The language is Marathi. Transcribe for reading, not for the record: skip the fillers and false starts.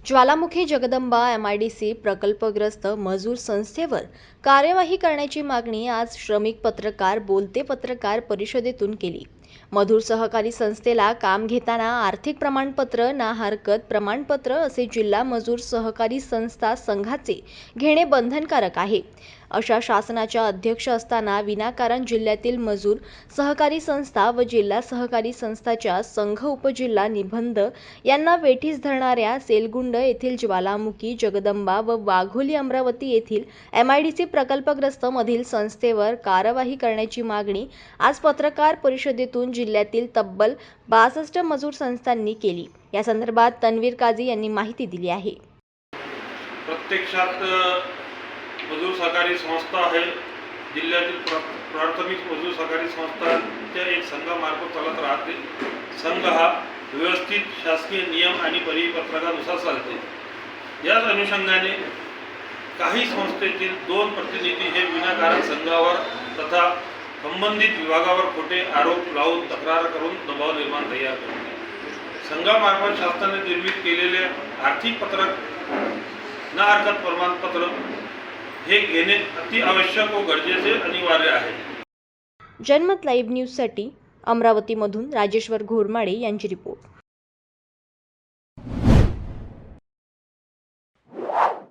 ज्वालामुखी जगदंबा MIDC प्रकल्पग्रस्त मजूर संस्थेवर कार्यवाही करण्याची मागणी आज श्रमिक पत्रकार बोलते पत्रकार परिषदेतून केली। मजूर सहकारी संस्थेला काम घेताना आर्थिक प्रमाणपत्र ना हरकत प्रमाणपत्र असे जिल्हा मजूर सहकारी संस्था संघाचे घेणे बंधनकारक आहे। अशा शासनाच्या अध्यक्ष असताना विनाकारण जिल्ह्यातील मजूर सहकारी संस्था व जिल्हा सहकारी संस्थाच्या संघ उपजिल्हा निबंध यांना वेठीस धरणाऱ्या सेलगुंड येथील ज्वालामुखी जगदंबा व वाघोली अमरावती येथील MIDC प्रकल्पग्रस्त मधील संस्थेवर कारवाई करण्याची मागणी आज पत्रकार परिषदेतून जिल्ह्यातील तब्बल 62 मजूर संस्थांनी केली। या संदर्भात तन्वीर काझी यांनी माहिती दिली आहे। प्रत्यक्षात मजूर सहकारी संस्था आहे, जिल्ह्यातील प्राथमिक मजूर सहकारी संस्थांच्या एक संघामार्फत चालत राहते। संघ हा व्यवस्थित शासकीय नियम आणि परिपत्रकानुसार चालते। याच अनुषंगाने काही संस्थेतील 2 प्रतिनिधी हे विनाकारण संघावर तथा संबंधित विभागावर खोटे आरोप लावून तक्रार करून दबाव निर्माण तयार करते। संघामार्फत शासनाने निर्मित केलेले आर्थिक पत्रक ना हरकत प्रमाणपत्र हे घेणे अति आवश्यक व गरजेचे अनिवार्य आहे। जनमत लाईव्ह न्यूजसाठी अमरावतीमधून राजेश्वर घोरमाडे यांची रिपोर्ट।